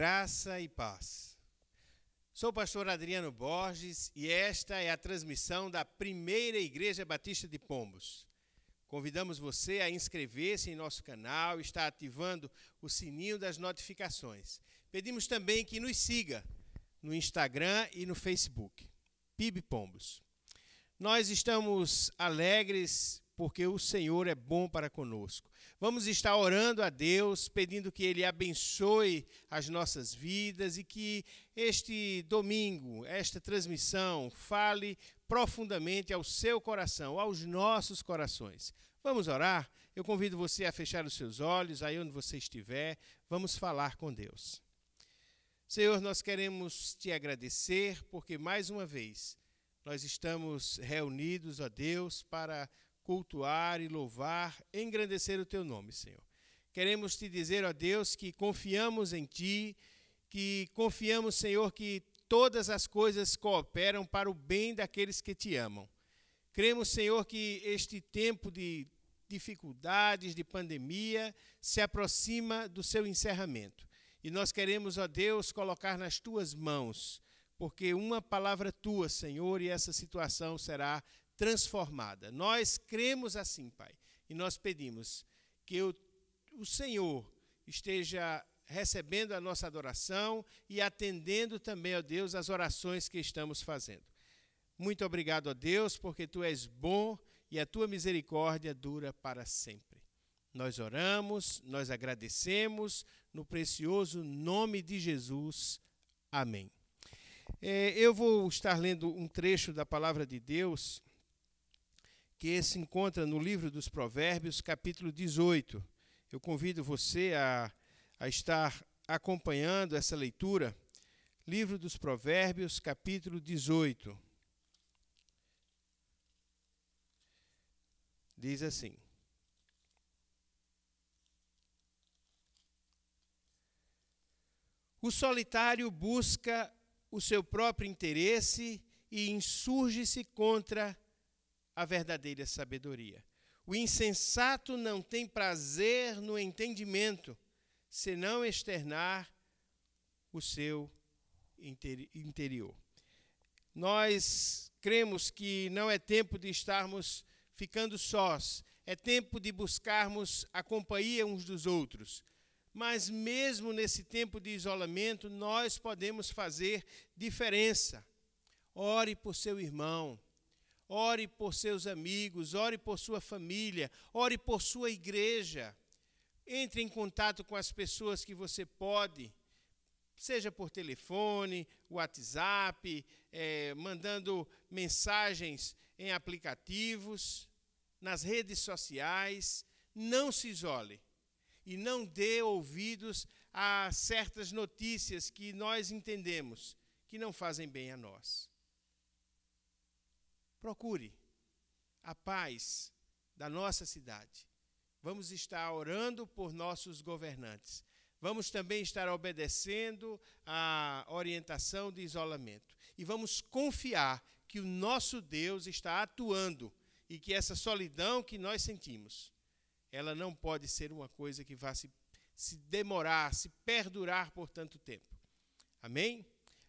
Graça e paz. Sou o pastor Adriano Borges e esta é a transmissão da Primeira Igreja Batista de Pombos. Convidamos você a inscrever-se em nosso canal e estar ativando o sininho das notificações. Pedimos também que nos siga no Instagram e no Facebook, PIB Pombos. Nós estamos alegres porque o Senhor é bom para conosco. Vamos estar orando a Deus, pedindo que Ele abençoe as nossas vidas e que este domingo, esta transmissão, fale profundamente ao seu coração, aos nossos corações. Vamos orar? Eu convido você a fechar os seus olhos, aí onde você estiver, vamos falar com Deus. Senhor, nós queremos te agradecer porque mais uma vez nós estamos reunidos, ó Deus, para cultuar e louvar, engrandecer o teu nome, Senhor. Queremos te dizer, ó Deus, que confiamos em ti, que confiamos, Senhor, que todas as coisas cooperam para o bem daqueles que te amam. Cremos, Senhor, que este tempo de dificuldades, de pandemia, se aproxima do seu encerramento. E nós queremos, ó Deus, colocar nas tuas mãos, porque uma palavra tua, Senhor, e essa situação será transformada. Nós cremos assim, Pai, e nós pedimos que o Senhor esteja recebendo a nossa adoração e atendendo também, ó Deus, as orações que estamos fazendo. Muito obrigado, ó Deus, porque tu és bom e a tua misericórdia dura para sempre. Nós oramos, nós agradecemos, no precioso nome de Jesus. Amém. Eu vou estar lendo um trecho da palavra de Deus que se encontra no livro dos Provérbios, capítulo 18. Eu convido você a estar acompanhando essa leitura. Livro dos Provérbios, capítulo 18. Diz assim: o solitário busca o seu próprio interesse e insurge-se contra a verdadeira sabedoria. O insensato não tem prazer no entendimento, senão externar o seu interior. Nós cremos que não é tempo de estarmos ficando sós, é tempo de buscarmos a companhia uns dos outros. Mas mesmo nesse tempo de isolamento, nós podemos fazer diferença. Ore por seu irmão. Ore por seus amigos, ore por sua família, ore por sua igreja. Entre em contato com as pessoas que você pode, seja por telefone, WhatsApp, mandando mensagens em aplicativos, nas redes sociais. Não se isole e não dê ouvidos a certas notícias que nós entendemos que não fazem bem a nós. Procure a paz da nossa cidade. Vamos estar orando por nossos governantes. Vamos também estar obedecendo a orientação de isolamento. E vamos confiar que o nosso Deus está atuando e que essa solidão que nós sentimos, ela não pode ser uma coisa que vá se demorar, se perdurar por tanto tempo. Amém?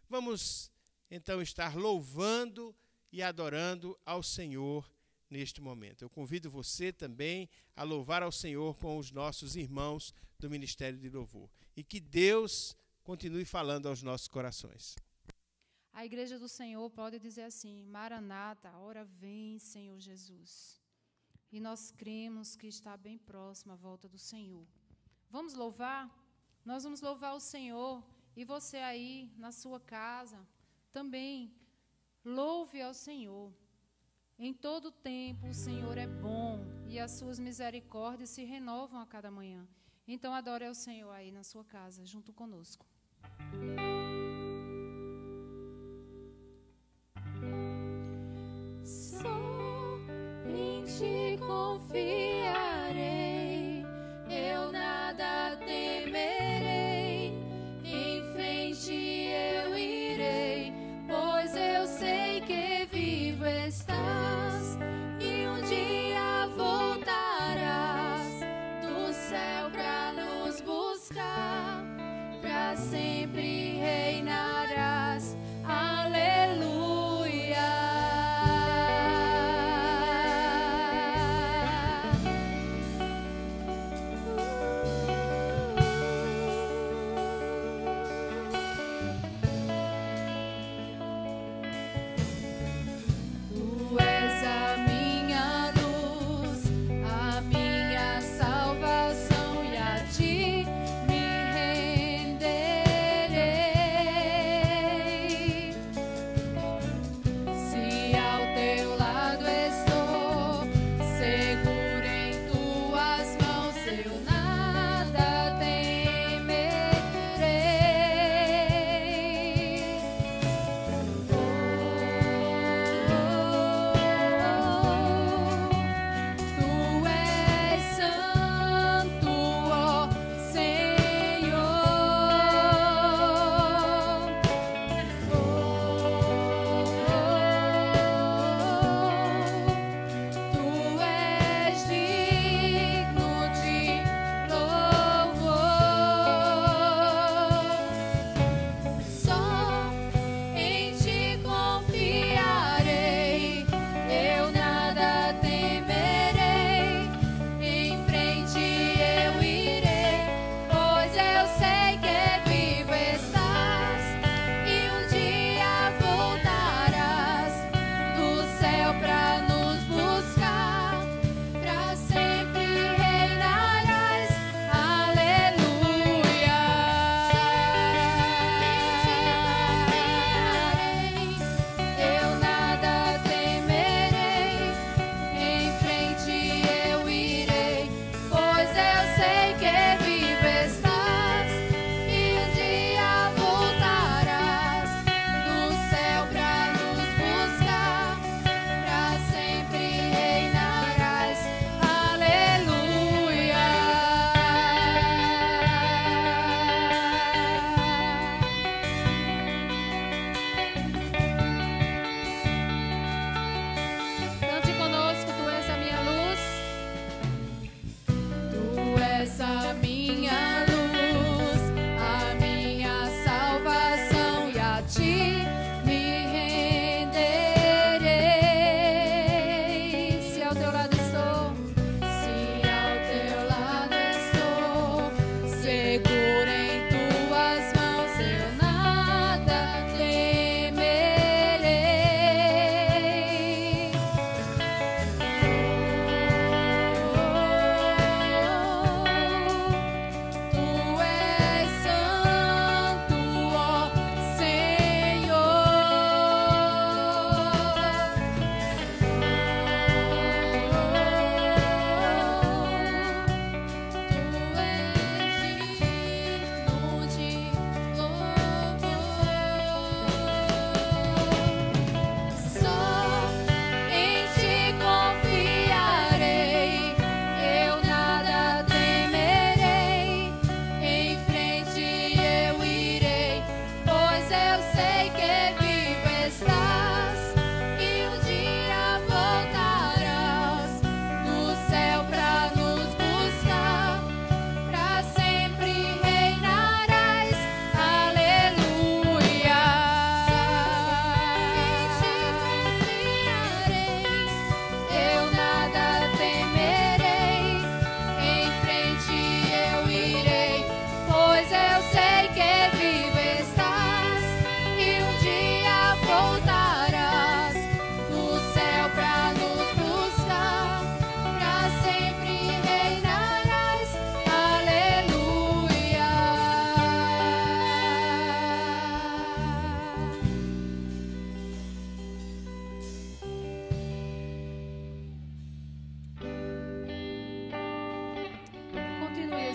Vamos então estar louvando e adorando ao Senhor neste momento. Eu convido você também a louvar ao Senhor com os nossos irmãos do Ministério de Louvor. E que Deus continue falando aos nossos corações. A Igreja do Senhor pode dizer assim: Maranata, a hora vem, Senhor Jesus. E nós cremos que está bem próxima a volta do Senhor. Vamos louvar? Nós vamos louvar o Senhor. E você aí, na sua casa, também louve ao Senhor. Em todo tempo o Senhor é bom e as suas misericórdias se renovam a cada manhã. Então adore ao Senhor aí na sua casa, junto conosco. Só em ti confiarei, eu nada temerei, em frente eu irei, pois eu sei que vivo estás e um dia voltarás do céu pra nos buscar, pra sempre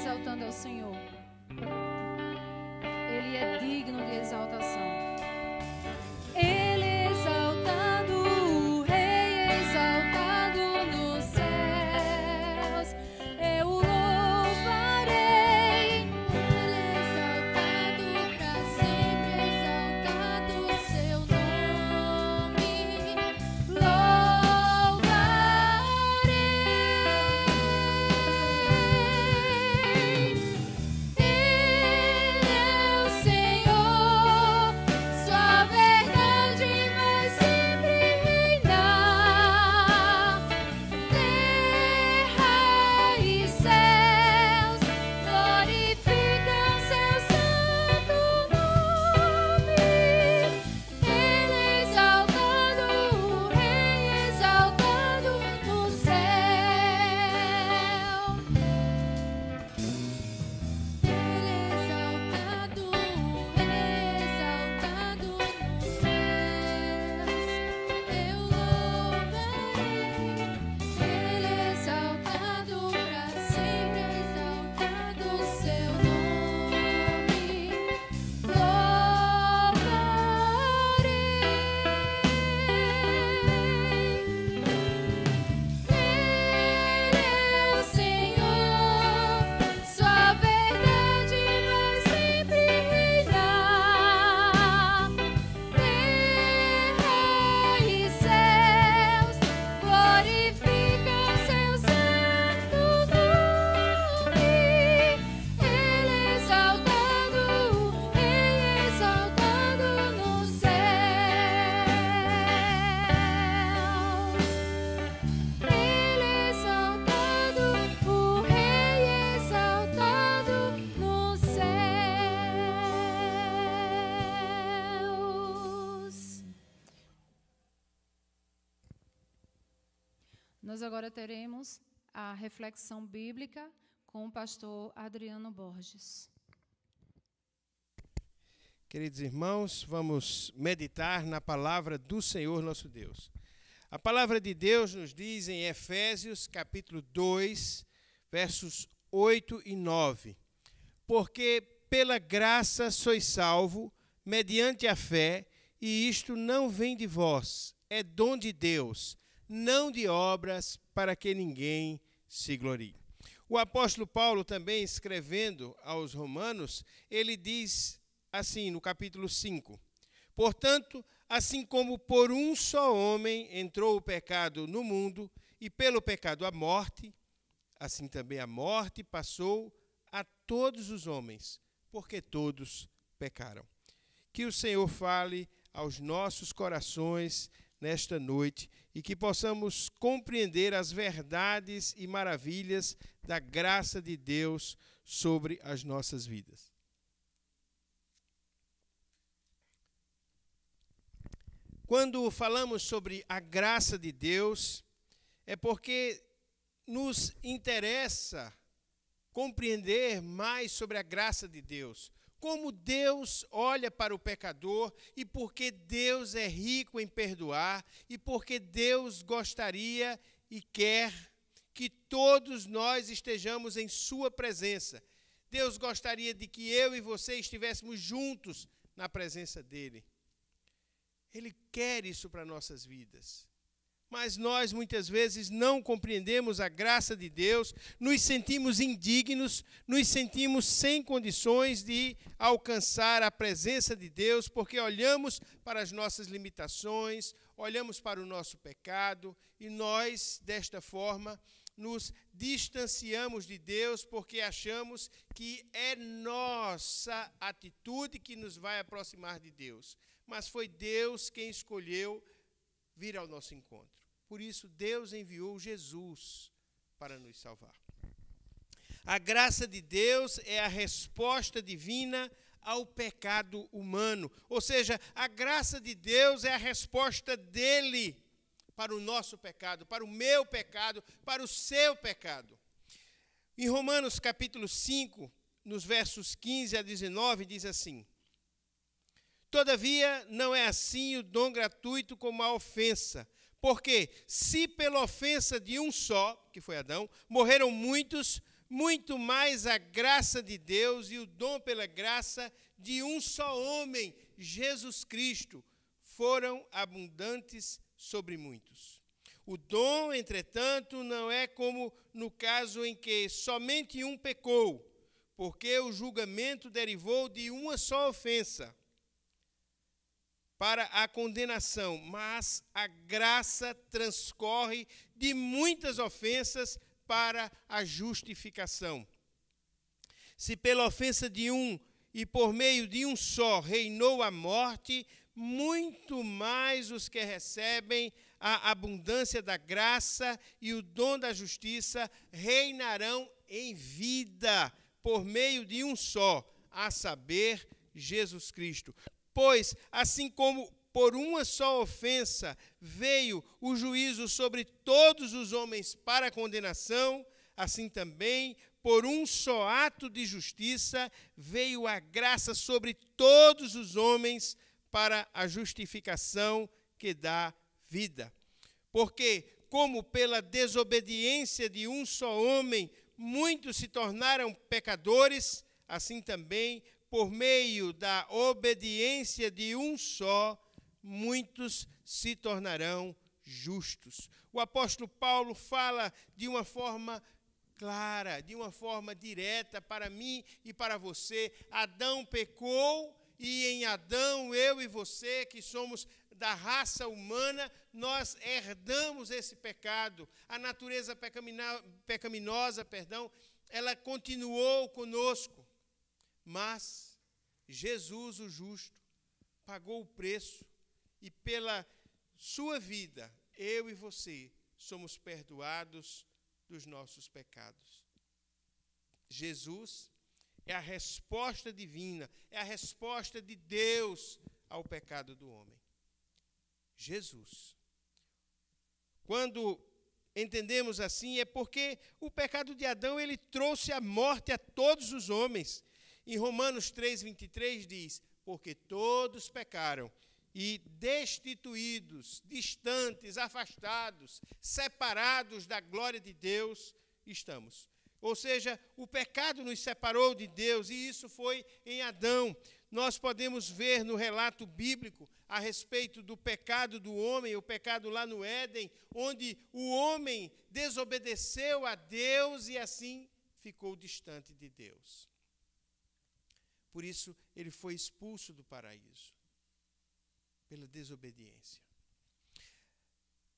exaltando ao Senhor. Ele é digno de exaltação. Ele é exaltado, o Rei exaltado nos céus. Eu o louvarei. Ele é exaltado para sempre, exaltado o seu nome. Nós agora teremos a reflexão bíblica com o pastor Adriano Borges. Queridos irmãos, vamos meditar na palavra do Senhor nosso Deus. A palavra de Deus nos diz em Efésios, capítulo 2, versos 8 e 9. Porque pela graça sois salvo, mediante a fé, e isto não vem de vós, é dom de Deus, não de obras, para que ninguém se glorie. O apóstolo Paulo também, escrevendo aos Romanos, ele diz assim no capítulo 5, portanto, assim como por um só homem entrou o pecado no mundo, e pelo pecado a morte, assim também a morte passou a todos os homens, porque todos pecaram. Que o Senhor fale aos nossos corações nesta noite e que possamos compreender as verdades e maravilhas da graça de Deus sobre as nossas vidas. Quando falamos sobre a graça de Deus, é porque nos interessa compreender mais sobre a graça de Deus. Como Deus olha para o pecador e porque Deus é rico em perdoar e porque Deus gostaria e quer que todos nós estejamos em sua presença. Deus gostaria de que eu e você estivéssemos juntos na presença dele. Ele quer isso para nossas vidas. Mas nós, muitas vezes, não compreendemos a graça de Deus, nos sentimos indignos, nos sentimos sem condições de alcançar a presença de Deus, porque olhamos para as nossas limitações, olhamos para o nosso pecado, e nós, desta forma, nos distanciamos de Deus, porque achamos que é nossa atitude que nos vai aproximar de Deus. Mas foi Deus quem escolheu vir ao nosso encontro. Por isso, Deus enviou Jesus para nos salvar. A graça de Deus é a resposta divina ao pecado humano. Ou seja, a graça de Deus é a resposta dele para o nosso pecado, para o meu pecado, para o seu pecado. Em Romanos capítulo 5, nos versos 15 a 19, diz assim: todavia, não é assim o dom gratuito como a ofensa. Porque se pela ofensa de um só, que foi Adão, morreram muitos, muito mais a graça de Deus e o dom pela graça de um só homem, Jesus Cristo, foram abundantes sobre muitos. O dom, entretanto, não é como no caso em que somente um pecou, porque o julgamento derivou de uma só ofensa para a condenação, mas a graça transcorre de muitas ofensas para a justificação. Se pela ofensa de um e por meio de um só reinou a morte, muito mais os que recebem a abundância da graça e o dom da justiça reinarão em vida por meio de um só, a saber, Jesus Cristo. Pois, assim como por uma só ofensa veio o juízo sobre todos os homens para condenação, assim também, por um só ato de justiça, veio a graça sobre todos os homens para a justificação que dá vida. Porque, como pela desobediência de um só homem, muitos se tornaram pecadores, assim também, por meio da obediência de um só, muitos se tornarão justos. O apóstolo Paulo fala de uma forma clara, de uma forma direta para mim e para você. Adão pecou e em Adão, eu e você, que somos da raça humana, nós herdamos esse pecado. A natureza pecaminosa, ela continuou conosco. Mas Jesus, o justo, pagou o preço e pela sua vida, eu e você somos perdoados dos nossos pecados. Jesus é a resposta divina, é a resposta de Deus ao pecado do homem. Jesus. Quando entendemos assim, é porque o pecado de Adão, ele trouxe a morte a todos os homens. Em Romanos 3:23 diz, porque todos pecaram e destituídos, distantes, afastados, separados da glória de Deus estamos. Ou seja, o pecado nos separou de Deus e isso foi em Adão. Nós podemos ver no relato bíblico a respeito do pecado do homem, o pecado lá no Éden, onde o homem desobedeceu a Deus e assim ficou distante de Deus. Por isso, ele foi expulso do paraíso, pela desobediência.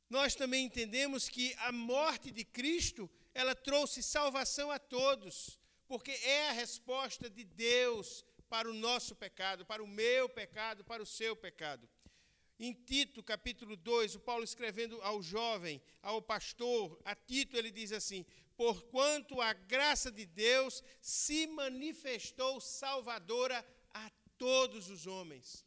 Nós também entendemos que a morte de Cristo, ela trouxe salvação a todos, porque é a resposta de Deus para o nosso pecado, para o meu pecado, para o seu pecado. Em Tito, capítulo 2, o Paulo escrevendo ao jovem, ao pastor, a Tito, ele diz assim, porquanto a graça de Deus se manifestou salvadora a todos os homens.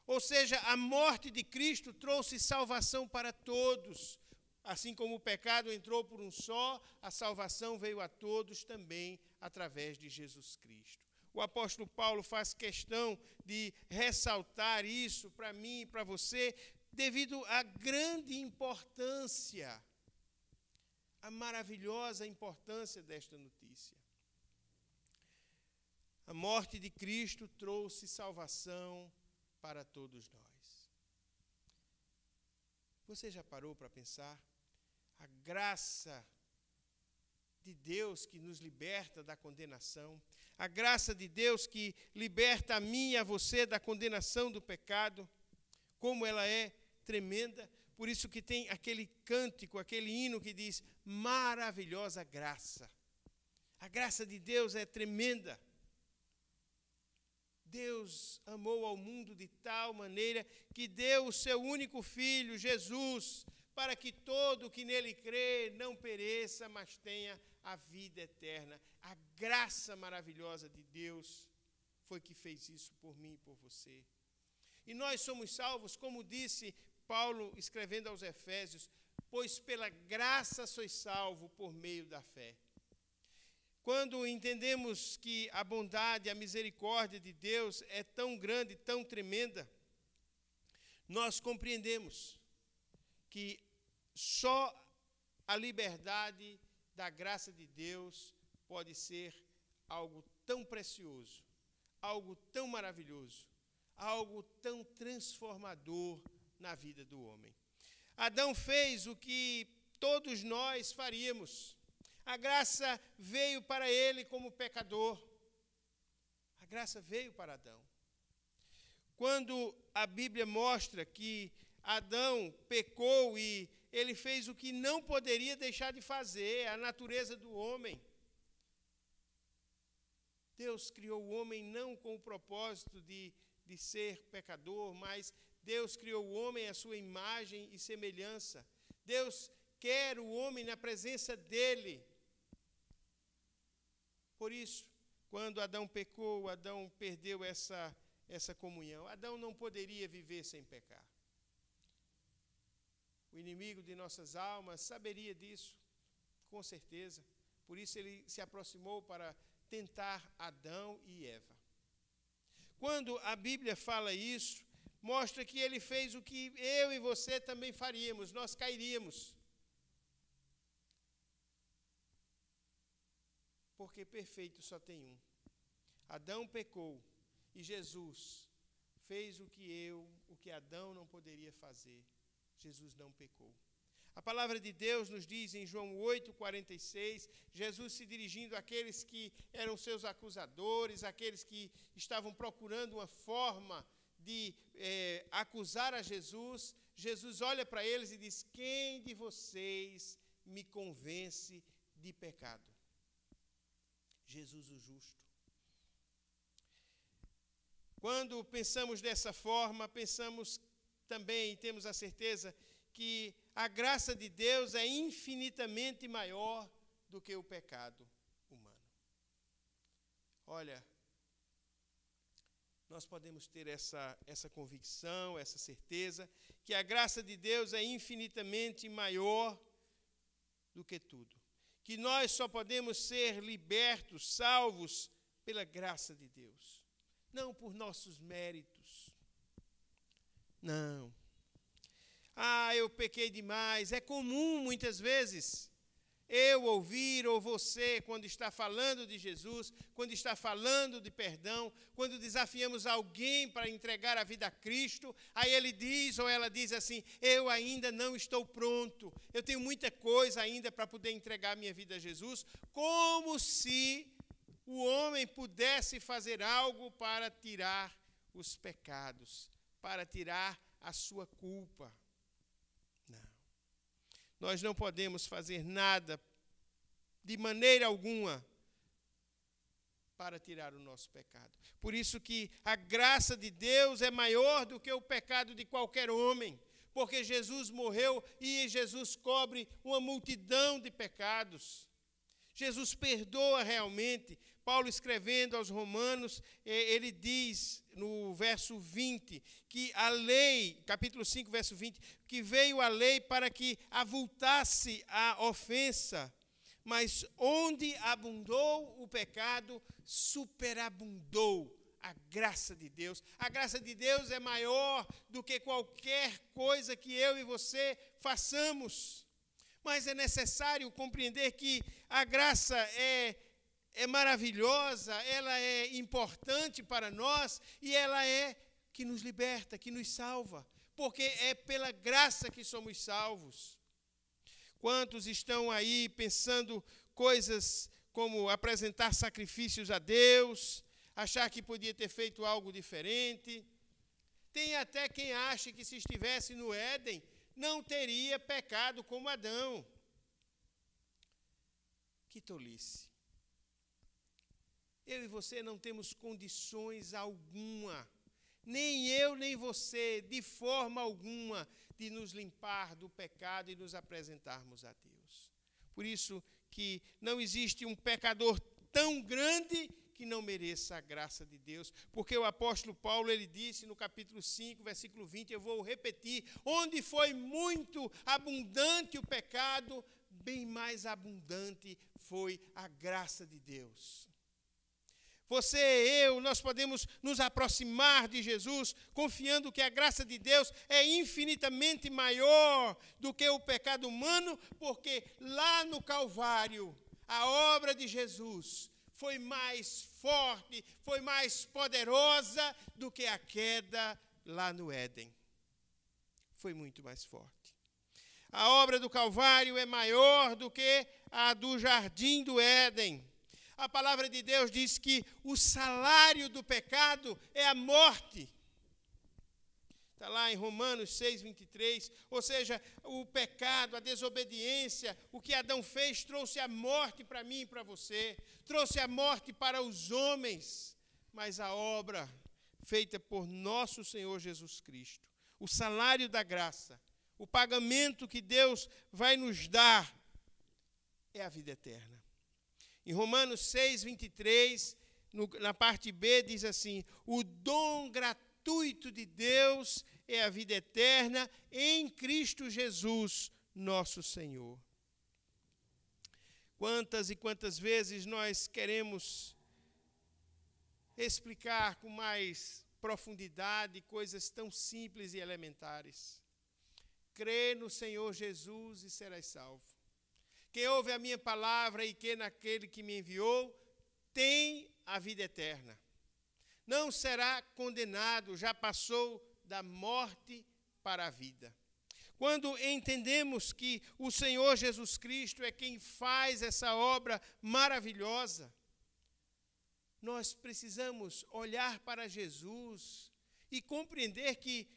Ou seja, a morte de Cristo trouxe salvação para todos. Assim como o pecado entrou por um só, a salvação veio a todos também através de Jesus Cristo. O apóstolo Paulo faz questão de ressaltar isso para mim e para você, devido à grande importância, a maravilhosa importância desta notícia. A morte de Cristo trouxe salvação para todos nós. Você já parou para pensar? A graça de Deus que nos liberta da condenação, a graça de Deus que liberta a mim e a você da condenação do pecado, como ela é tremenda. Por isso que tem aquele cântico, aquele hino que diz, maravilhosa graça. A graça de Deus é tremenda. Deus amou ao mundo de tal maneira que deu o seu único filho, Jesus, para que todo o que nele crê não pereça, mas tenha a vida eterna. A graça maravilhosa de Deus foi que fez isso por mim e por você. E nós somos salvos, como disse Paulo escrevendo aos Efésios, pois pela graça sois salvos por meio da fé. Quando entendemos que a bondade, a misericórdia de Deus é tão grande, tão tremenda, nós compreendemos que só a liberdade da graça de Deus pode ser algo tão precioso, algo tão maravilhoso, algo tão transformador na vida do homem. Adão fez o que todos nós faríamos. A graça veio para ele como pecador. A graça veio para Adão. Quando a Bíblia mostra que Adão pecou e ele fez o que não poderia deixar de fazer, a natureza do homem. Deus criou o homem não com o propósito de ser pecador, mas Deus criou o homem à sua imagem e semelhança. Deus quer o homem na presença dele. Por isso, quando Adão pecou, Adão perdeu essa comunhão. Adão não poderia viver sem pecar. O inimigo de nossas almas saberia disso, com certeza. Por isso ele se aproximou para tentar Adão e Eva. Quando a Bíblia fala isso, mostra que ele fez o que eu e você também faríamos, nós cairíamos. Porque perfeito só tem um. Adão pecou e Jesus fez o que Adão não poderia fazer. Jesus não pecou. A palavra de Deus nos diz em João 8,46, Jesus se dirigindo àqueles que eram seus acusadores, aqueles que estavam procurando uma forma de acusar a Jesus, Jesus olha para eles e diz: quem de vocês me convence de pecado? Jesus o justo. Quando pensamos dessa forma, pensamos também e temos a certeza que a graça de Deus é infinitamente maior do que o pecado humano. Olha, nós podemos ter essa convicção, essa certeza, que a graça de Deus é infinitamente maior do que tudo. Que nós só podemos ser libertos, salvos, pela graça de Deus. Não por nossos méritos. Não. Eu pequei demais. É comum, muitas vezes, eu ouvir ou você, quando está falando de Jesus, quando está falando de perdão, quando desafiamos alguém para entregar a vida a Cristo, aí ele diz ou ela diz assim: eu ainda não estou pronto, eu tenho muita coisa ainda para poder entregar minha vida a Jesus, como se o homem pudesse fazer algo para tirar os pecados, para tirar a sua culpa. Não. Nós não podemos fazer nada, de maneira alguma, para tirar o nosso pecado. Por isso que a graça de Deus é maior do que o pecado de qualquer homem, porque Jesus morreu e Jesus cobre uma multidão de pecados. Jesus perdoa realmente. Paulo, escrevendo aos Romanos, ele diz no verso 20, que a lei, capítulo 5, verso 20, que veio a lei para que avultasse a ofensa, mas onde abundou o pecado, superabundou a graça de Deus. A graça de Deus é maior do que qualquer coisa que eu e você façamos. Mas é necessário compreender que a graça é maravilhosa, ela é importante para nós e ela é que nos liberta, que nos salva, porque é pela graça que somos salvos. Quantos estão aí pensando coisas como apresentar sacrifícios a Deus, achar que podia ter feito algo diferente? Tem até quem acha que se estivesse no Éden, não teria pecado como Adão. Que tolice. Eu e você não temos condições alguma, nem eu nem você, de forma alguma, de nos limpar do pecado e nos apresentarmos a Deus. Por isso que não existe um pecador tão grande que não mereça a graça de Deus, porque o apóstolo Paulo, ele disse no capítulo 5, versículo 20, eu vou repetir: onde foi muito abundante o pecado, bem mais abundante foi a graça de Deus. Você e eu, nós podemos nos aproximar de Jesus confiando que a graça de Deus é infinitamente maior do que o pecado humano, porque lá no Calvário, a obra de Jesus foi mais forte, foi mais poderosa do que a queda lá no Éden. Foi muito mais forte. A obra do Calvário é maior do que a do jardim do Éden. A palavra de Deus diz que o salário do pecado é a morte. Está lá em Romanos 6:23, ou seja, o pecado, a desobediência, o que Adão fez trouxe a morte para mim e para você, trouxe a morte para os homens, mas a obra feita por nosso Senhor Jesus Cristo, o salário da graça, o pagamento que Deus vai nos dar é a vida eterna. Em Romanos 6:23, na parte B, diz assim: o dom gratuito de Deus é a vida eterna em Cristo Jesus, nosso Senhor. Quantas e quantas vezes nós queremos explicar com mais profundidade coisas tão simples e elementares. Crê no Senhor Jesus e serás salvo. Quem ouve a minha palavra e crê naquele que me enviou, tem a vida eterna. Não será condenado, já passou da morte para a vida. Quando entendemos que o Senhor Jesus Cristo é quem faz essa obra maravilhosa, nós precisamos olhar para Jesus e compreender que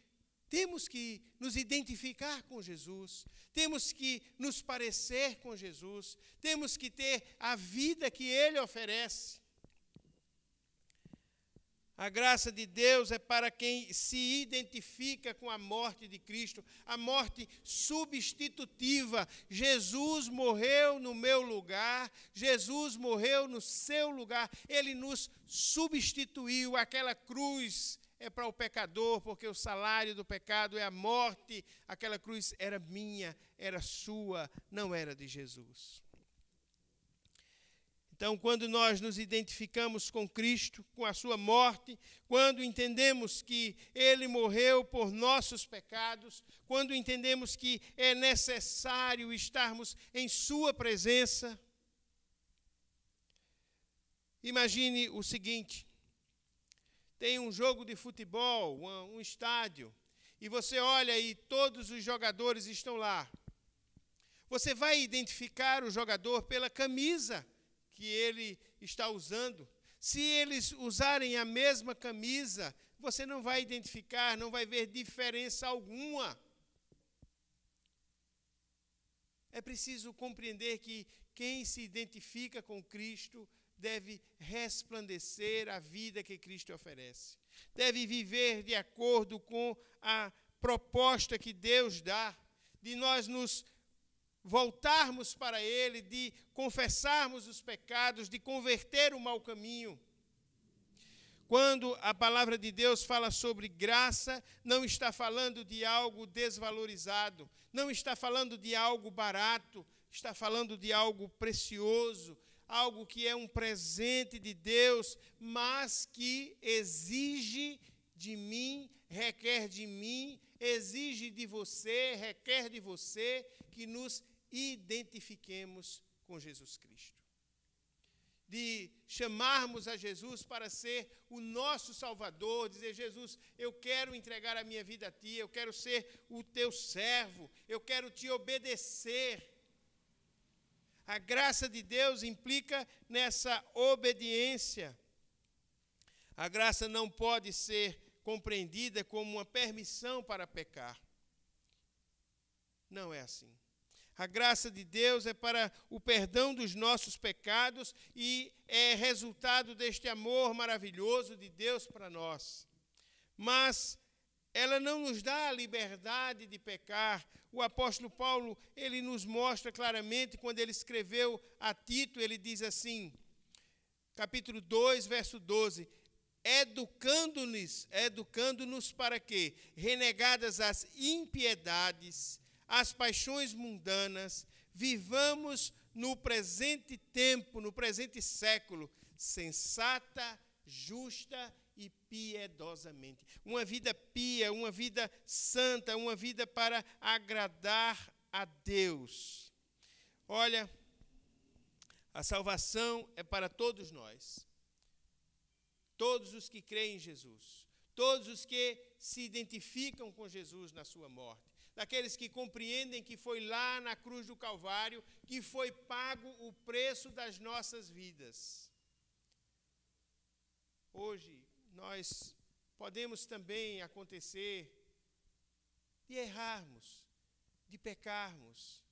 temos que nos identificar com Jesus, temos que nos parecer com Jesus, temos que ter a vida que Ele oferece. A graça de Deus é para quem se identifica com a morte de Cristo, a morte substitutiva. Jesus morreu no meu lugar, Jesus morreu no seu lugar, Ele nos substituiu. Aquela cruz é para o pecador, porque o salário do pecado é a morte. Aquela cruz era minha, era sua, não era de Jesus. Então, quando nós nos identificamos com Cristo, com a sua morte, quando entendemos que Ele morreu por nossos pecados, quando entendemos que é necessário estarmos em sua presença, imagine o seguinte: tem um jogo de futebol, um estádio, e você olha e todos os jogadores estão lá. Você vai identificar o jogador pela camisa que ele está usando. Se eles usarem a mesma camisa, você não vai identificar, não vai ver diferença alguma. É preciso compreender que quem se identifica com Cristo deve resplandecer a vida que Cristo oferece. Deve viver de acordo com a proposta que Deus dá, de nós nos voltarmos para Ele, de confessarmos os pecados, de converter o mau caminho. Quando a palavra de Deus fala sobre graça, não está falando de algo desvalorizado, não está falando de algo barato, está falando de algo precioso, algo que é um presente de Deus, mas que exige de mim, requer de mim, exige de você, requer de você que nos identifiquemos com Jesus Cristo. De chamarmos a Jesus para ser o nosso Salvador, dizer: Jesus, eu quero entregar a minha vida a Ti, eu quero ser o Teu servo, eu quero Te obedecer. A graça de Deus implica nessa obediência. A graça não pode ser compreendida como uma permissão para pecar. Não é assim. A graça de Deus é para o perdão dos nossos pecados e é resultado deste amor maravilhoso de Deus para nós. Mas ela não nos dá a liberdade de pecar. O apóstolo Paulo, ele nos mostra claramente, quando ele escreveu a Tito, ele diz assim, capítulo 2, verso 12, educando-nos para que, renegadas as impiedades, as paixões mundanas, vivamos no presente tempo, no presente século, sensata, justa e piedosamente. Uma vida pia, uma vida santa, uma vida para agradar a Deus. Olha, A salvação é para todos nós. Todos os que creem em Jesus. Todos os que se identificam com Jesus na sua morte. Daqueles que compreendem que foi lá na cruz do Calvário que foi pago o preço das nossas vidas. Hoje, nós podemos também acontecer de errarmos, de pecarmos,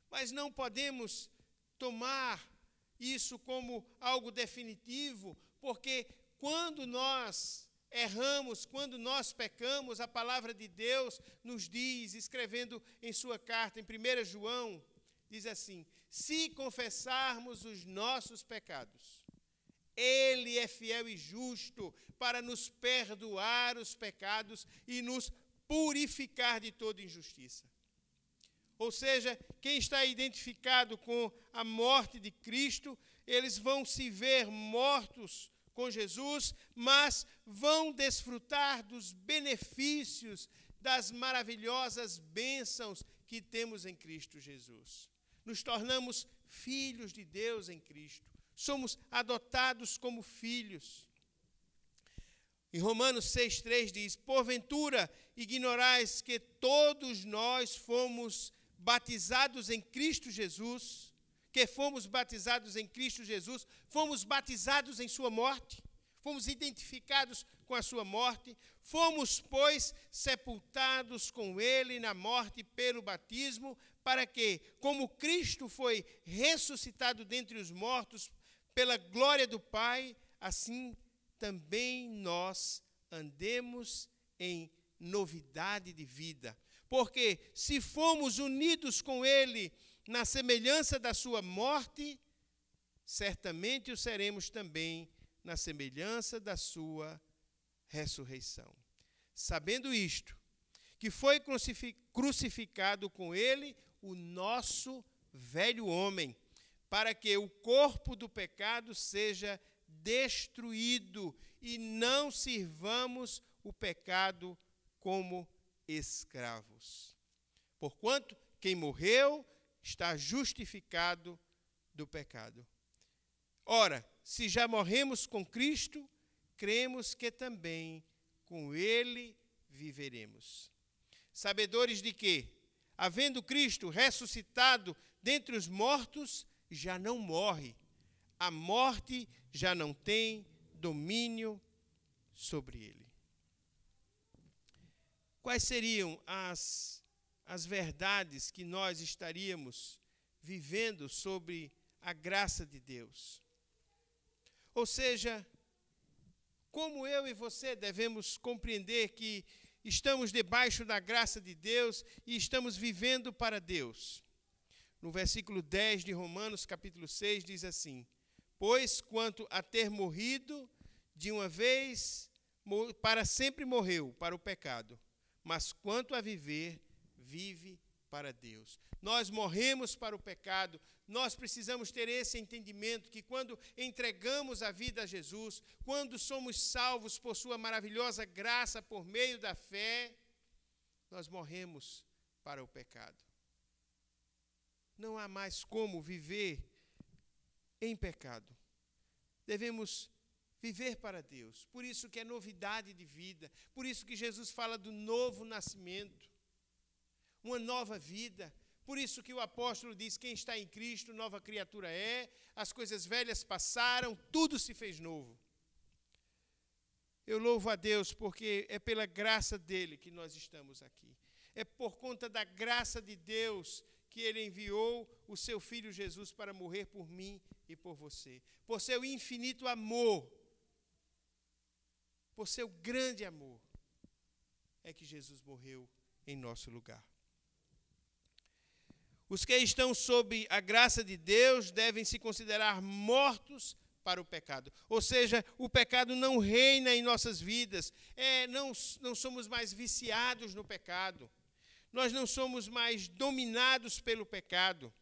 mas não podemos tomar isso como algo definitivo, porque quando nós erramos, quando nós pecamos, a palavra de Deus nos diz, escrevendo em sua carta, em 1 João, diz assim: se confessarmos os nossos pecados, Ele é fiel e justo para nos perdoar os pecados e nos purificar de toda injustiça. Ou seja, quem está identificado com a morte de Cristo, eles vão se ver mortos com Jesus, mas vão desfrutar dos benefícios, das maravilhosas bênçãos que temos em Cristo Jesus. Nos tornamos filhos de Deus em Cristo. Somos adotados como filhos. Em Romanos 6,3 diz: porventura ignorais que todos nós fomos batizados em Cristo Jesus, fomos batizados em sua morte, fomos identificados com a sua morte, fomos, pois, sepultados com ele na morte pelo batismo, para que, como Cristo foi ressuscitado dentre os mortos pela glória do Pai, assim também nós andemos em novidade de vida. Porque se fomos unidos com ele na semelhança da sua morte, certamente o seremos também na semelhança da sua ressurreição. Sabendo isto, que foi crucificado com ele o nosso velho homem, para que o corpo do pecado seja destruído e não sirvamos o pecado como escravos. Porquanto quem morreu está justificado do pecado. Ora, se já morremos com Cristo, cremos que também com ele viveremos. Sabedores de que, havendo Cristo ressuscitado dentre os mortos, já não morre. A morte já não tem domínio sobre ele. Quais seriam as verdades que nós estaríamos vivendo sobre a graça de Deus? Ou seja, como eu e você devemos compreender que estamos debaixo da graça de Deus e estamos vivendo para Deus? No versículo 10 de Romanos, capítulo 6, diz assim: pois quanto a ter morrido, de uma vez, para sempre morreu para o pecado, mas quanto a viver, vive para Deus. Nós morremos para o pecado, nós precisamos ter esse entendimento que quando entregamos a vida a Jesus, quando somos salvos por sua maravilhosa graça por meio da fé, nós morremos para o pecado. Não há mais como viver em pecado. Devemos viver para Deus. Por isso que é novidade de vida. Por isso que Jesus fala do novo nascimento. Uma nova vida. Por isso que o apóstolo diz: quem está em Cristo, nova criatura é. As coisas velhas passaram, tudo se fez novo. Eu louvo a Deus porque é pela graça dele que nós estamos aqui. É por conta da graça de Deus que ele enviou o seu Filho Jesus para morrer por mim e por você. Por seu infinito amor, por seu grande amor, é que Jesus morreu em nosso lugar. Os que estão sob a graça de Deus devem se considerar mortos para o pecado. Ou seja, o pecado não reina em nossas vidas. Não somos mais viciados no pecado. Nós não somos mais dominados pelo pecado.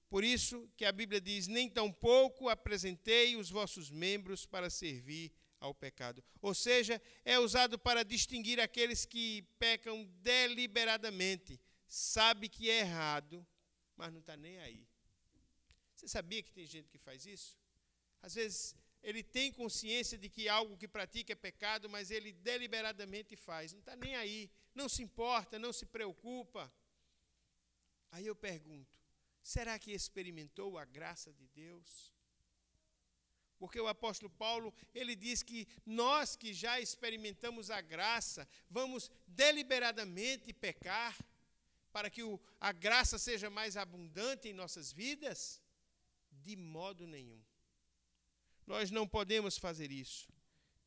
Por isso que a Bíblia diz: nem tampouco apresentei os vossos membros para servir ao pecado. Ou seja, é usado para distinguir aqueles que pecam deliberadamente. Sabe que é errado, mas não está nem aí. Você sabia que tem gente que faz isso? Às vezes, ele tem consciência de que algo que pratica é pecado, mas ele deliberadamente faz. Não está nem aí, não se importa, não se preocupa. Aí eu pergunto, será que experimentou a graça de Deus? Porque o apóstolo Paulo, ele diz que nós que já experimentamos a graça, vamos deliberadamente pecar para que a graça seja mais abundante em nossas vidas? De modo nenhum. Nós não podemos fazer isso,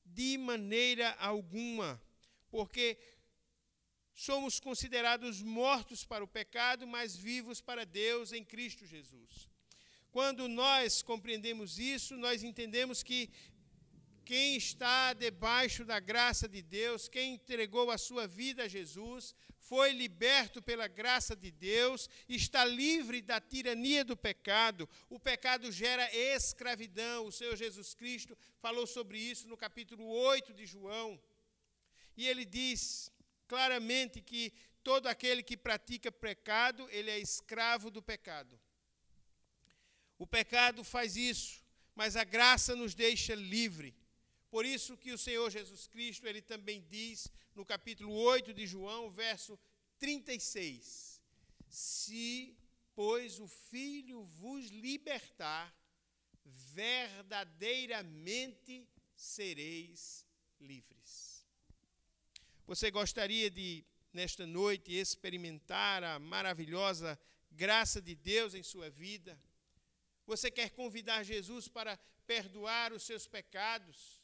de maneira alguma, porque somos considerados mortos para o pecado, mas vivos para Deus em Cristo Jesus. Quando nós compreendemos isso, nós entendemos que quem está debaixo da graça de Deus, quem entregou a sua vida a Jesus, foi liberto pela graça de Deus, está livre da tirania do pecado. O pecado gera escravidão. O Senhor Jesus Cristo falou sobre isso no capítulo 8 de João. E ele diz claramente que todo aquele que pratica pecado, ele é escravo do pecado. O pecado faz isso, mas a graça nos deixa livre. Por isso que o Senhor Jesus Cristo, ele também diz, no capítulo 8 de João, verso 36, se, pois, o Filho vos libertar, verdadeiramente sereis livres. Você gostaria de, nesta noite, experimentar a maravilhosa graça de Deus em sua vida? Você quer convidar Jesus para perdoar os seus pecados?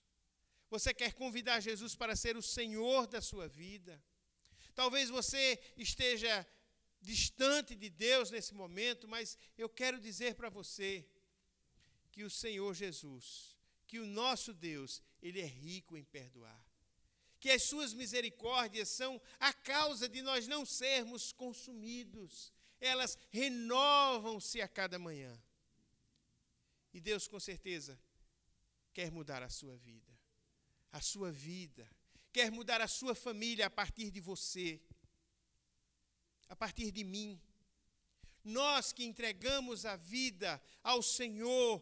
Você quer convidar Jesus para ser o Senhor da sua vida? Talvez você esteja distante de Deus nesse momento, mas eu quero dizer para você que o Senhor Jesus, que o nosso Deus, ele é rico em perdoar. Que as suas misericórdias são a causa de nós não sermos consumidos. Elas renovam-se a cada manhã. E Deus, com certeza, quer mudar a sua vida. A sua vida. Quer mudar a sua família a partir de você. A partir de mim. Nós que entregamos a vida ao Senhor,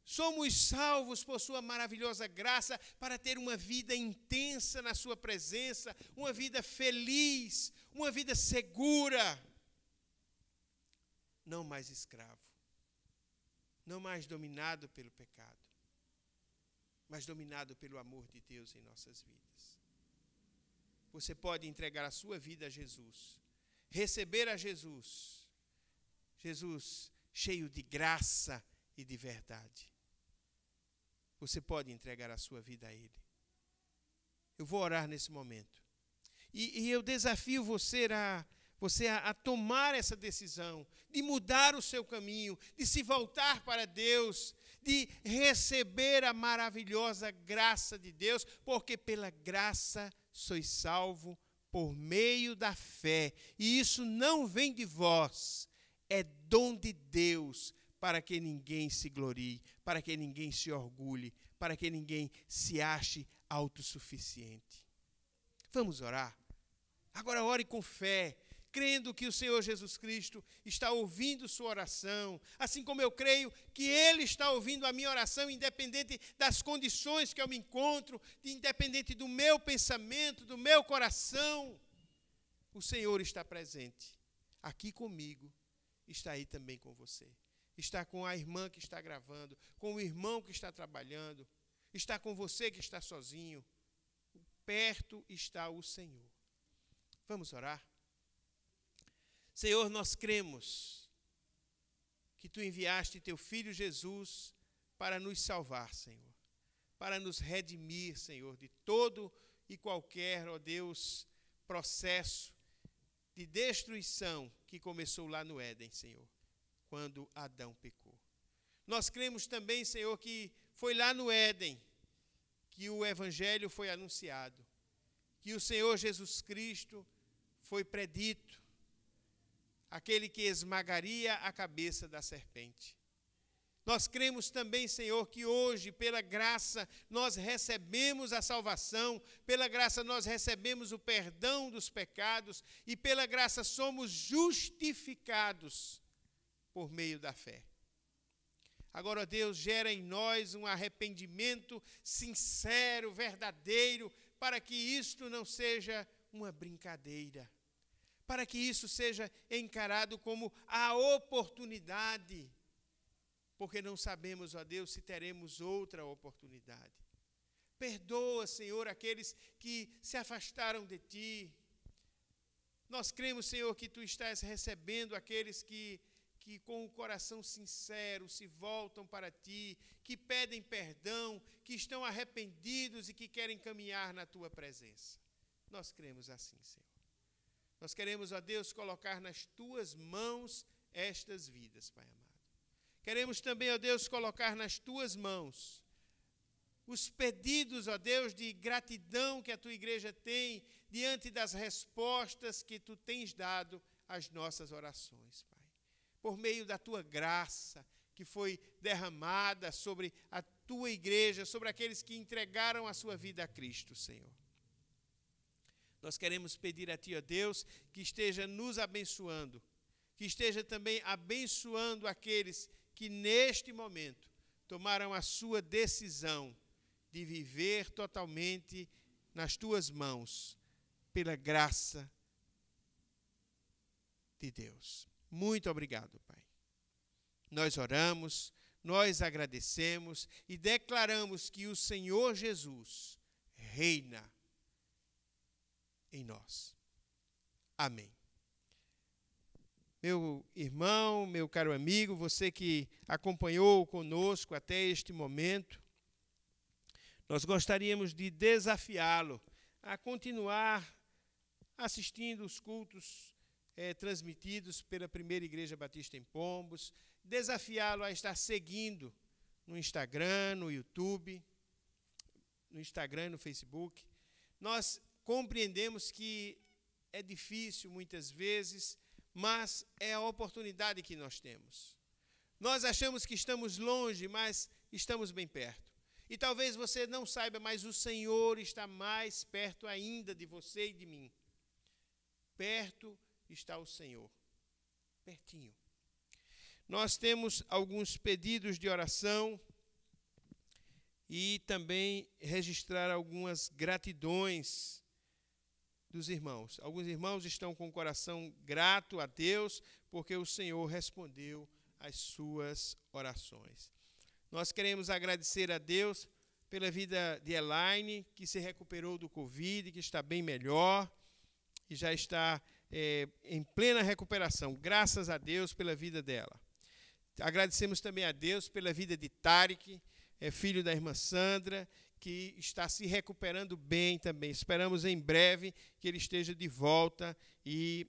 somos salvos por sua maravilhosa graça para ter uma vida intensa na sua presença, uma vida feliz, uma vida segura. Não mais escravo. Não mais dominado pelo pecado, mas dominado pelo amor de Deus em nossas vidas. Você pode entregar a sua vida a Jesus, receber a Jesus, Jesus cheio de graça e de verdade. Você pode entregar a sua vida a Ele. Eu vou orar nesse momento. E eu desafio você a tomar essa decisão, de mudar o seu caminho, de se voltar para Deus, de receber a maravilhosa graça de Deus, porque pela graça sois salvo por meio da fé. E isso não vem de vós, é dom de Deus, para que ninguém se glorie, para que ninguém se orgulhe, para que ninguém se ache autossuficiente. Vamos orar? Agora ore com fé, crendo que o Senhor Jesus Cristo está ouvindo sua oração, assim como eu creio que Ele está ouvindo a minha oração, independente das condições que eu me encontro, independente do meu pensamento, do meu coração. O Senhor está presente, aqui comigo, está aí também com você. Está com a irmã que está gravando, com o irmão que está trabalhando, está com você que está sozinho. Perto está o Senhor. Vamos orar? Senhor, nós cremos que Tu enviaste Teu Filho Jesus para nos salvar, Senhor, para nos redimir, Senhor, de todo e qualquer, ó Deus, processo de destruição que começou lá no Éden, Senhor, quando Adão pecou. Nós cremos também, Senhor, que foi lá no Éden que o Evangelho foi anunciado, que o Senhor Jesus Cristo foi predito, aquele que esmagaria a cabeça da serpente. Nós cremos também, Senhor, que hoje, pela graça, nós recebemos a salvação, pela graça nós recebemos o perdão dos pecados e pela graça somos justificados por meio da fé. Agora, ó Deus, gera em nós um arrependimento sincero, verdadeiro, para que isto não seja uma brincadeira, para que isso seja encarado como a oportunidade, porque não sabemos, ó Deus, se teremos outra oportunidade. Perdoa, Senhor, aqueles que se afastaram de Ti. Nós cremos, Senhor, que Tu estás recebendo aqueles que com o coração sincero se voltam para Ti, que pedem perdão, que estão arrependidos e que querem caminhar na Tua presença. Nós cremos assim, Senhor. Nós queremos, ó Deus, colocar nas Tuas mãos estas vidas, Pai amado. Queremos também, ó Deus, colocar nas Tuas mãos os pedidos, ó Deus, de gratidão que a Tua igreja tem diante das respostas que Tu tens dado às nossas orações, Pai. Por meio da Tua graça que foi derramada sobre a Tua igreja, sobre aqueles que entregaram a sua vida a Cristo, Senhor. Nós queremos pedir a Ti, ó Deus, que esteja nos abençoando, que esteja também abençoando aqueles que neste momento tomaram a sua decisão de viver totalmente nas Tuas mãos, pela graça de Deus. Muito obrigado, Pai. Nós oramos, nós agradecemos e declaramos que o Senhor Jesus reina em nós. Amém. Meu irmão, meu caro amigo, você que acompanhou conosco até este momento, nós gostaríamos de desafiá-lo a continuar assistindo os cultos transmitidos pela Primeira Igreja Batista em Pombos, desafiá-lo a estar seguindo no Instagram, no YouTube, no Instagram, no Facebook. Nós compreendemos que é difícil muitas vezes, mas é a oportunidade que nós temos. Nós achamos que estamos longe, mas estamos bem perto. E talvez você não saiba, mas o Senhor está mais perto ainda de você e de mim. Perto está o Senhor, pertinho. Nós temos alguns pedidos de oração e também registrar algumas gratidões dos irmãos. Alguns irmãos estão com o coração grato a Deus porque o Senhor respondeu às suas orações. Nós queremos agradecer a Deus pela vida de Elaine, que se recuperou do Covid, que está bem melhor e já está em plena recuperação. Graças a Deus pela vida dela. Agradecemos também a Deus pela vida de Tarek, filho da irmã Sandra, que está se recuperando bem também. Esperamos em breve que ele esteja de volta e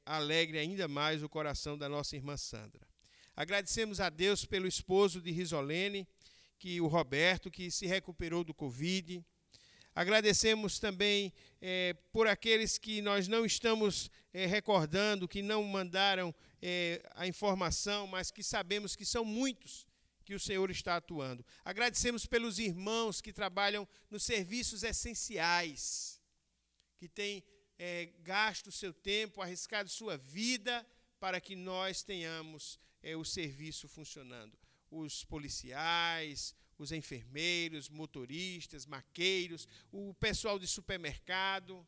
alegre ainda mais o coração da nossa irmã Sandra. Agradecemos a Deus pelo esposo de Risolene, o Roberto, que se recuperou do Covid. Agradecemos também por aqueles que nós não estamos recordando, que não mandaram a informação, mas que sabemos que são muitos que o Senhor está atuando. Agradecemos pelos irmãos que trabalham nos serviços essenciais, que têm gasto o seu tempo, arriscado sua vida, para que nós tenhamos o serviço funcionando. Os policiais, os enfermeiros, motoristas, maqueiros, o pessoal de supermercado,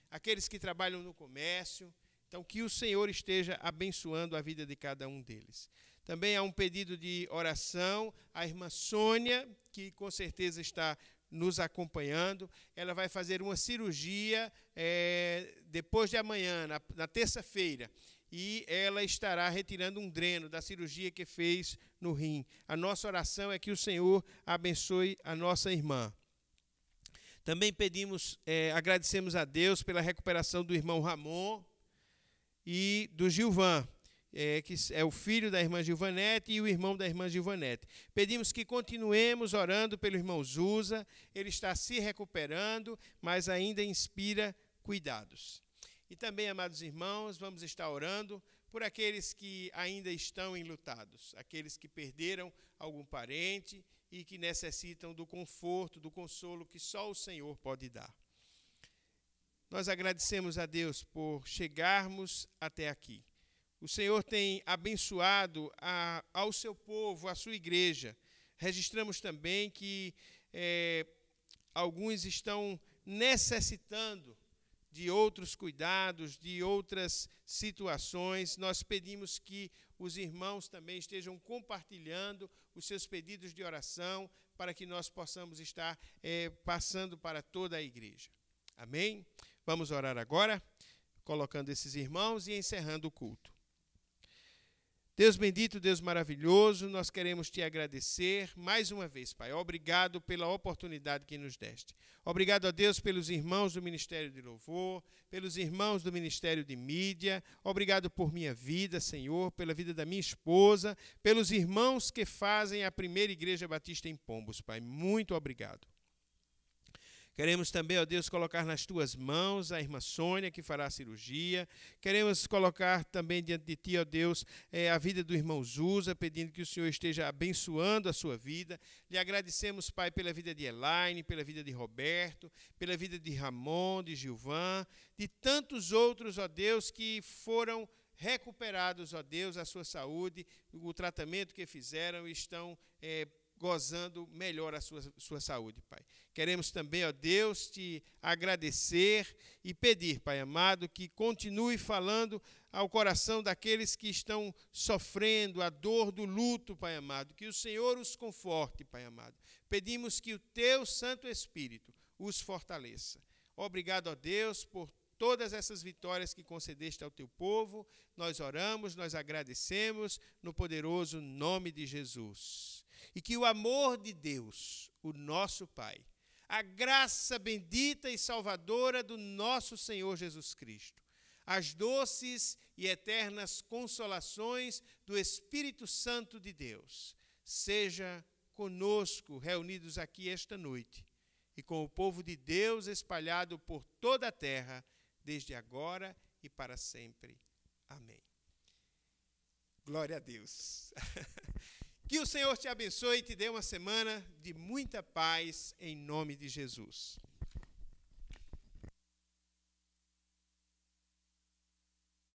aqueles que trabalham no comércio. Então, que o Senhor esteja abençoando a vida de cada um deles. Também há um pedido de oração à irmã Sônia, que com certeza está nos acompanhando. Ela vai fazer uma cirurgia depois de amanhã, na terça-feira. E ela estará retirando um dreno da cirurgia que fez no rim. A nossa oração é que o Senhor abençoe a nossa irmã. Também agradecemos a Deus pela recuperação do irmão Ramon e do Gilvan, que é o filho da irmã Gilvanete e o irmão da irmã Gilvanete. Pedimos que continuemos orando pelo irmão Zusa. Ele está se recuperando, mas ainda inspira cuidados. E também, amados irmãos, vamos estar orando por aqueles que ainda estão enlutados, aqueles que perderam algum parente e que necessitam do conforto, do consolo que só o Senhor pode dar. Nós agradecemos a Deus por chegarmos até aqui, o Senhor tem abençoado ao seu povo, à sua igreja. Registramos também que alguns estão necessitando de outros cuidados, de outras situações. Nós pedimos que os irmãos também estejam compartilhando os seus pedidos de oração para que nós possamos estar passando para toda a igreja. Amém? Vamos orar agora, colocando esses irmãos e encerrando o culto. Deus bendito, Deus maravilhoso, nós queremos te agradecer mais uma vez, Pai. Obrigado pela oportunidade que nos deste. Obrigado a Deus pelos irmãos do Ministério de Louvor, pelos irmãos do Ministério de Mídia. Obrigado por minha vida, Senhor, pela vida da minha esposa, pelos irmãos que fazem a primeira Igreja Batista em Pombos, Pai. Muito obrigado. Queremos também, ó Deus, colocar nas tuas mãos a irmã Sônia, que fará a cirurgia. Queremos colocar também diante de ti, ó Deus, a vida do irmão Zusa, pedindo que o Senhor esteja abençoando a sua vida. Lhe agradecemos, Pai, pela vida de Elaine, pela vida de Roberto, pela vida de Ramon, de Gilvan, de tantos outros, ó Deus, que foram recuperados, ó Deus, a sua saúde, o tratamento que fizeram e estão gozando melhor a sua saúde, Pai. Queremos também, ó Deus, te agradecer e pedir, Pai amado, que continue falando ao coração daqueles que estão sofrendo a dor do luto, Pai amado, que o Senhor os conforte, Pai amado. Pedimos que o teu Santo Espírito os fortaleça. Obrigado, ó Deus, por todas essas vitórias que concedeste ao teu povo. Nós oramos, nós agradecemos no poderoso nome de Jesus. E que o amor de Deus, o nosso Pai, a graça bendita e salvadora do nosso Senhor Jesus Cristo, as doces e eternas consolações do Espírito Santo de Deus, seja conosco, reunidos aqui esta noite, e com o povo de Deus espalhado por toda a terra, desde agora e para sempre. Amém. Glória a Deus. Que o Senhor te abençoe e te dê uma semana de muita paz, em nome de Jesus.